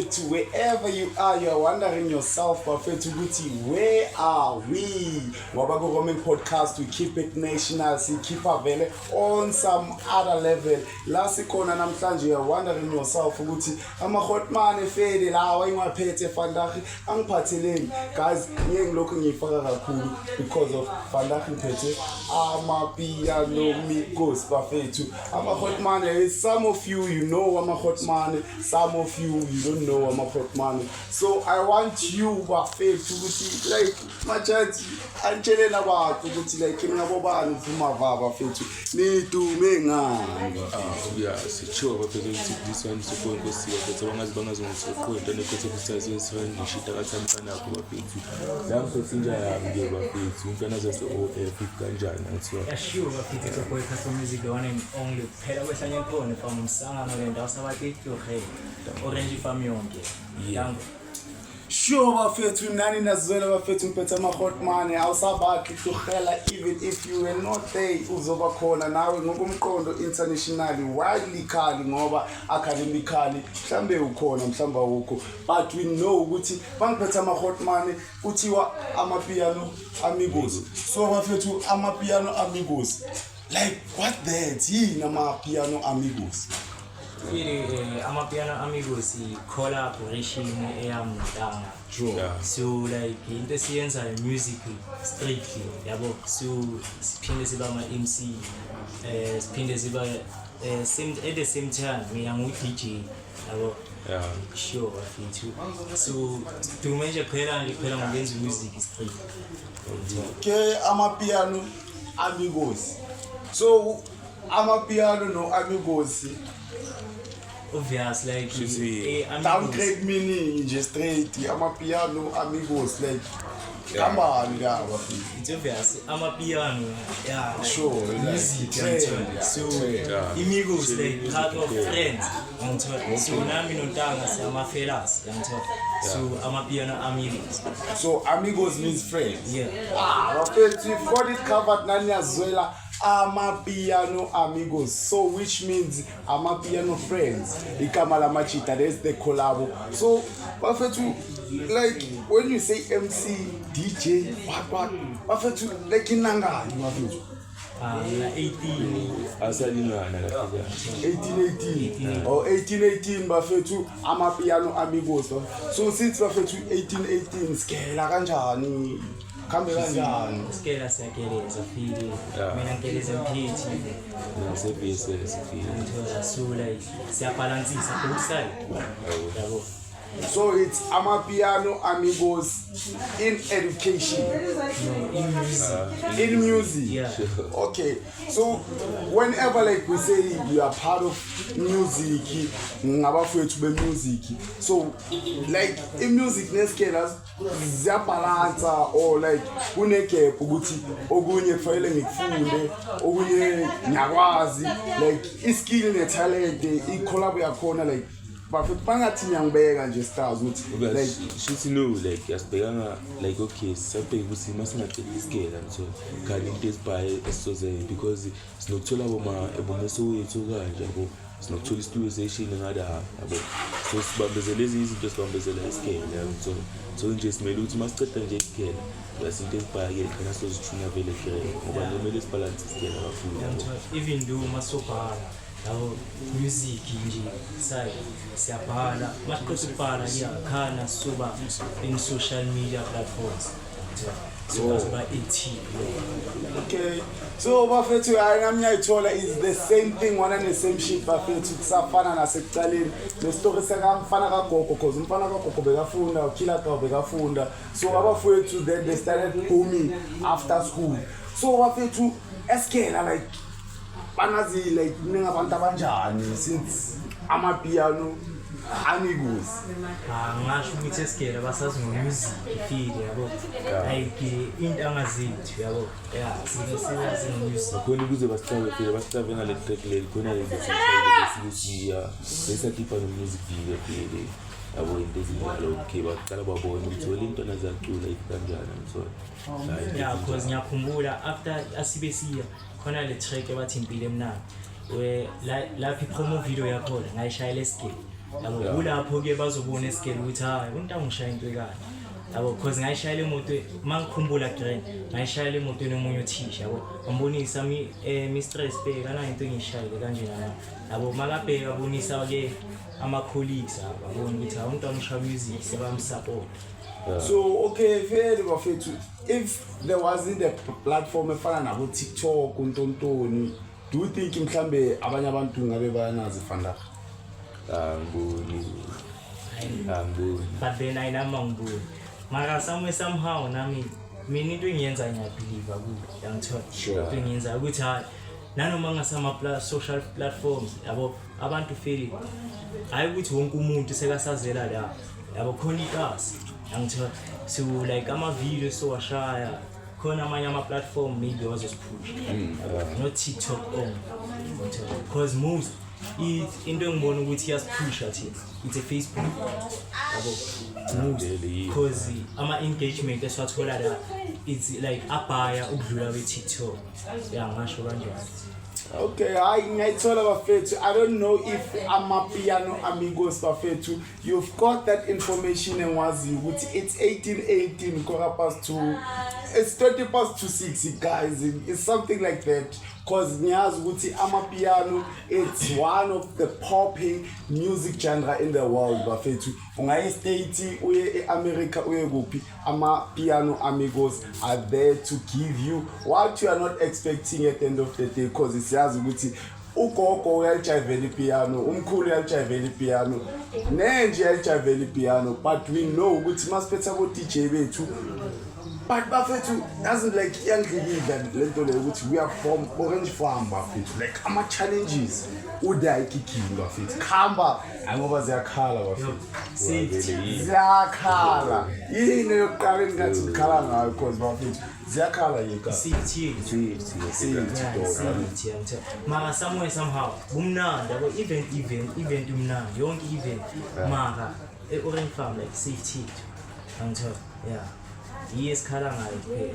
bafethu, wherever you are wondering yourself, bafethu, ukuthi where are we? Ngoba ku-Roaming Podcast, we keep it national, keep vele on some other level. La sikhona namhlanje, you're wondering yourself ukuthi ama-hotman efede lawa ingwaphethe Vandag angiphatheleni. Guys, ngeke ngilokhu ngiyifaka kakhulu because of Vandag ngiphethe amapiano migos bafethu. Ama-hotman, some of you know ama-hotman, some of you don't know ama-hotman. So I want you bafethu ukuthi like majaji antsheleni abantu ukuthi like ngabobani ufumava bafethu nidume ngani. Yeah, sure bafethu ukuthi this one so nkosi bafethu bangazongisoqonda nekhothi kusasa isifani ngishita kathamkana lapho bafethu. La mfethu njaya nge bafethu umntana zase OF kanjani ngithiwa. Sure bafethu ko custom music the one and only phela kwehlanye inkone from Msangano le ndawo sabatethu hey Orange Farm yonke. Yango. Sure bafethu nani nazwela bafethu mphethe ama-hotman awusabakhi kuhela even if you were not there uzoba khona nawe ngokomqondo internationally widely khali ngoba academically mhlambe ukhona mhlamba ukho but we know ukuthi bangiphethe ama-hotman kuthiwa amapiano amigos. So bafethu amapiano amigos like what that yini amapiano amigos? Amapiano amigos collaboration eyamntanga. True. Yeah. So like into esiyenza music strictly yabo. So siphinde siba ama-MC siphinde siba same at the same time mina ngu-DJ yabo. Yeah. Sure bafethu. So dume nje phela ngenza music strictly. Okay, amapiano amigos. So amapiano no amigos obvious like downgrade meaning just straight amapiano amigos like kambani la bafethu. it's obvious amapiano yeah sure music like so amigos like part of friends ngithola so nami nontanga siyama-fellas ngithola so amapiano amigos. So amigos means friends. Yeah. Bafethu you've got it covered nani yazwela amapiano amigos, so which means amapiano friends igama lamachita, there's the collabo. So bafethu like when you say MC DJ what bafethu like inangani bafethu 18 asalingana la 1818 or 1818 bafethu amapiano amigos. So since bafethu 1818 skela kanjani kambe kanjani? skela siyakeleza fili mina ngikeleza mphithi nasebese sifile ngithola so like siyabalansisa both side yabo. So it's amapiano amigos in education, in music. in music. Yeah. Okay. So whenever like we say you are part of music, ngabafethu be music. So like in music nesikela ziyabalansa or like kunegap ukuthi okunye kufanele ngikufunde okunye ngiyakwazi like iskill ne talent i-collab yakhona like bafethu bangathi ngiyangibeka nje stars ukuthi like shithi no like yasibhekanga like okay sabheka ukuthi masingathi iskela so kanti into esibhaye esizoze because sinokuthola abomeso wethu kanje yabo sinokuthola istudio session ngada yabo so sibambezela lezi izinto sibambezela iskela so nje simele ukuthi masiceda nje iskela yasinto esibhaye khona sizozithuna vele khere ngoba nomele sibalance iskela kakhulu even though masobhala lawo music nje sai siyabhala masiqeda ukubhala iyakhana soba in social media platforms so ba 18. Okay, so bafethu ayami ngiyayithola is the same thing one and the same shit bafethu kusafana nasekuqaleni le story sekamfana kagogo because umfana kagogo bekafunda ukila ka bekafunda so abafethu then they started booming after school. So bafethu eskela like banazi like ningabantu abanjani since amapiano amigos ngasho ukuthi esikele basazi ngomusic field yabo like into angazethu yabo yeah siyazi ngomusic khona ukuze basicave ngale track le khona le sesiya besakhipha nomusic video phela yabo into ezinjalo okay baqala babona ukuthi olintwana zacula ikanjani so yeah because ngiyakhumbula after asibesiya khona le track ebathi impilo emnandi we la promo video yakho ngayishayela esikele yabo kulapho ke bazobona esikele ukuthi hayi umuntu angishaya into ekanje yabo because ngayishayela imoto mangikhumbula grand ngayishayela imoto nomunye uthisha yabo ngibonisa mistress bheka na into engishayile kanje yabo makabheka bonisa ke ama colleagues ababona ukuthi umuntu angishaya music sebamsupport. So okay, fair bafethu, if there wasn't a platform efana nabo TikTok untontoni, do you think mhlambe abanye abantu ngabe bayanazi fanda? Angiboni. But then I ngiboni mara somehow nami mina into engiyenza ngiyabelieve ukuthi yangithola into engiyenza ukuthi hayi nanoma ngasama social platforms yabo abantu feel hayi ukuthi wonke umuntu sekasazela la yabo khona ikasi yangithola so like ama video so washaya khona amanye ama platform maybe wazosiphush not TikTok only because most into engibona ukuthi iyasiphusha thina it's a Facebook yabo because ama engagement esiwathola la it's like abaya ukudlula kwe TikTok ngasho kanjalo. Okay, ngiyayithola bafethu. I don't know if amapiano amigos bafethu you've got that information engwazi ukuthi it's 18:18 2:15 it's 6 guys, it's something like that because ngiyazi ukuthi amapiano it's one of the popping music genre in the world bafethu. Ungayi state uye eAmerica uye kuphi amapiano amigos are there to give you what you are not expecting at the end of the day because siyazi ukuthi ugogo uyajayivela ipiano, umkhulu uyajayivela ipiano, nenje uyajayivela ipiano, but we know ukuthi masiphetha bo DJ bethu but bafethu doesn't like yangidlila lento le ukuthi we are from Orange Farm bafethu like ama challenges udayi kicking bafethu khamba ngoba ziyakhala bafethu ziyakhala yini yokuqala engathi ngikhala ngayo because bafethu ziyakhala yeka CT mara somehow kumnandi yabo event umnandi yonke event mara Orange Farm like safety angithola yeah. Yes,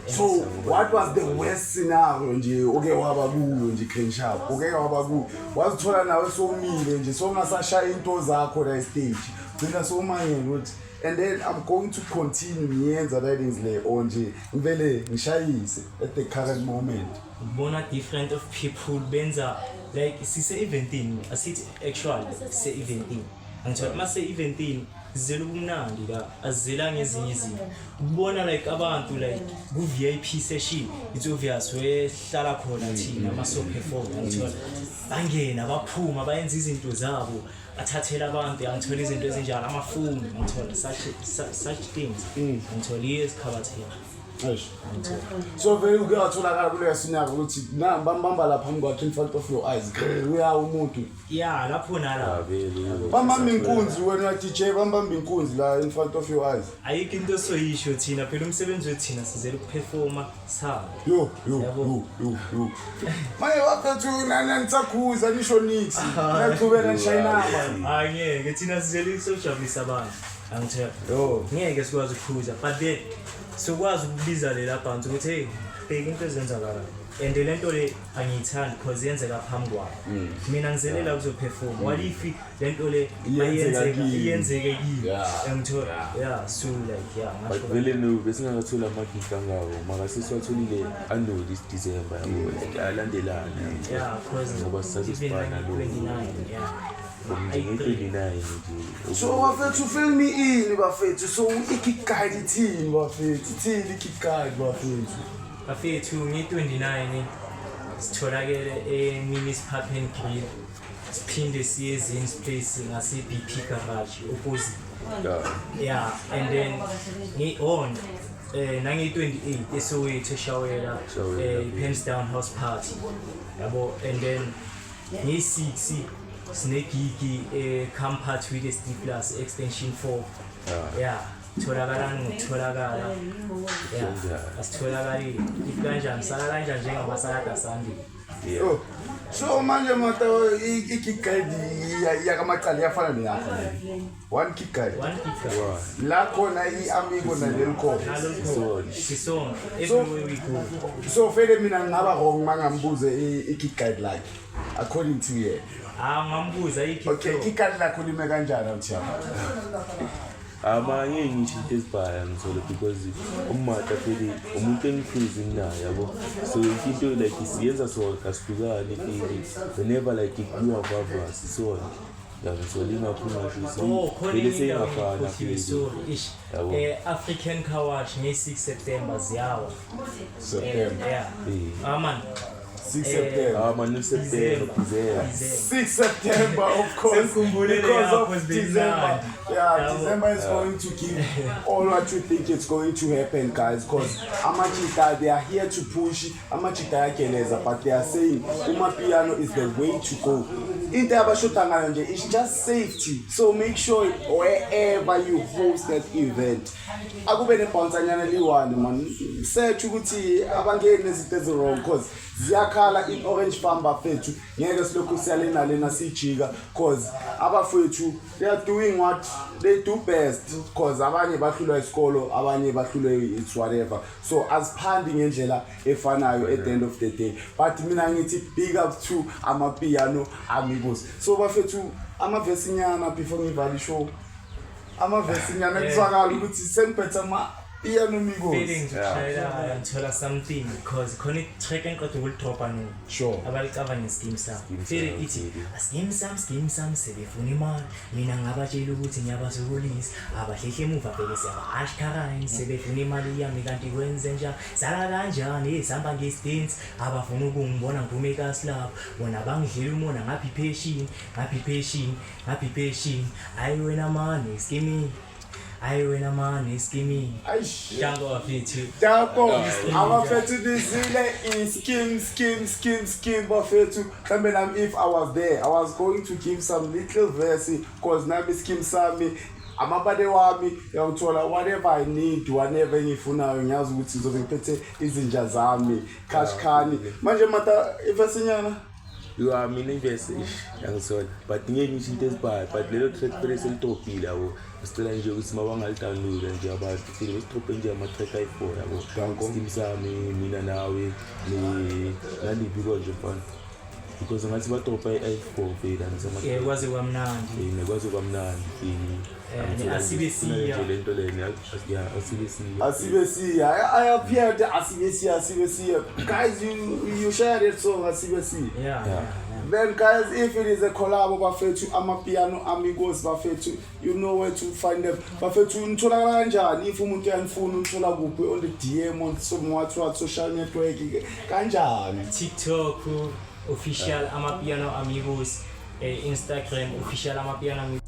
so what was the worst scenario nje oke waba kuyo nje Crenshaw oke waba kuyo wazithola nawe somile nje songasashaya into zakho la stage gcina somanyela ukuthi and then I'm going to continue ngiyenza that things le onje ngivele ngishayise at the current moment bona different of people benza like sise eventing asithi actually sise eventing angithola mase eventing zelo kumnandi la azela ngezinye izinto ubona like abantu like ku VIP session it's obvious wehlala khona thina ama so perform ngithola bangena baphuma bayenza izinto zabo athathela abantu angithola izinto ezinjalo amafoni ngithola such things ngithola isikhabathi so very ukuyatholakala kuleyo sinako ukuthi bambamba lapha ngwakhe in front of your eyes uya umuntu yeah lapho nala bambamba inkunzi wena DJ bambamba inkunzi la in front of your eyes ayikho into soyisho thina phela umsebenzi wethina sizele ukuperforma sa yo maye waphethu nanitsakhuza nisho nix naqhubeka nshayinaba angeke thina sizele ukujabulisa abantu angithe ngeke sikwazi ukuphuza but then sokwazi ukubiza lela bantu ukuthi hey bheka into ezenzakala and lento le angiyithandi because yenzeka phambi kwami mina ngizelela ukuzoperform what if lento le iyenzeke kimi angithola yeah so like yeah but vele no besingathola amagigi kangako maka siswatholile ano this December yabo like alandelana yeah because ngoba sisasibana lo 29 yeah so bafethu fill me in bafethu so ikickguide ithini bafethu ithini ikickguide bafethu ngi29 sitholakele municipal pen grill siphinde siye ezini space ngase BP garage opposite yeah and then ngi-on nangi-28 eSoweto eShawela Pensdown House Party yabo and then ngi-6 sinegigi Campart with SD Plus extension 4 yeah tholakala yeah asitholakali kanjani sala kanjani njengamasada Sunday so manje mata ikickguide yakamaqala yafana neyakho one kickguide la khona iamigo nalelko sisonke everywhere we go so vele mina ngingaba wrong mangambuze ikickguide like according to you ngambuza ikhi Okay, ikati lakho lime kanjani awuthiyama? Amanye ngisho into ezibhaya ngizolo because umata pheli umuntu engifreezing naye yabo. So into like isiyenza so kasihlukane whenever like you are vavas so so lingaphuma khona seyingafana African Car Wash nge-6 September ziyawa. September. Yeah. Man. 6 September. Man, September, 6 September, of course, because of December. Yeah, December is going to give all what you think it's going to happen, guys. Because Amachita, they are here to push Amachita Yakeleza, but they are saying Umapiano is the way to go. It's just safety. So make sure wherever you host that event. Akubene Ponsanyana Liwani, man. Search ukuthi abangeni nezinto ezirong because ziyakhala in Orange Farm bafethu ngeke silokhu siyalena lena sijika because abafethu they are doing what they do best because abanye bahlulwa isikolo abanye bahlulwe it's whatever, so asiphandi ngendlela efanayo at the end of the day, but mina ngithi big up to Amapiano Amigos. So bafethu amavesinyana before ngivali show amavesinyana kuzwakala ukuthi sengiphethe Piano Amigos. Feeling to try and tell us something because khona track enqodo ulidropa no. Sure. Abalicava nge-scheme sam. Feeling ithi scheme sam sebefuna imali. Mina ngabatshela ukuthi ngiyabasokolisa. Abahlehle emuva phela siyabahashkarani sebefuna imali yami kanti kwenze njani. Sala kanjani sihamba ngesidence abafuna ukungibona ngiphume kasi lapho. Bona bangidlela umona ngaphi patient. Ayi wena man scheme. Ayi wena man scheme. Jango afethu. Dapo abafethu dizile scheme bafethu. Mhlambe nami if I was there I was going to give some little verse because nami scheme sami amabade wami uyawuthola whatever I need whatever ngifunayo ngiyazi ukuthi ngizobe ngiphethe izinja zami khashkhani manje mata ifasinyana. You are meaning verse yangisola but ngeke ngisho into ezibhaya but lelo track phela selitopile yabo sicela nje ukuthi mabangalidownload nje abantu feel besithope nje ama track i4 yabo scheme sami mina nawe naliphi konje mfana because ngathi batopa i4 phela ngisema kwaze kwamnandi nekwaze kwamnandi asibesiya lento lena asibesiya I appeared asibesiya guys you shared it song asibesiya. Yeah. Then guys, if it is a collab bafethu Amapiano Amigos bafethu, you know where to find them. Bafethu nithola kanjani if umuntu yanifuna uthola kuphi on the DM on some what social network kanjani? TikTok official Amapiano Amigos, Instagram official Amapiano Amigos.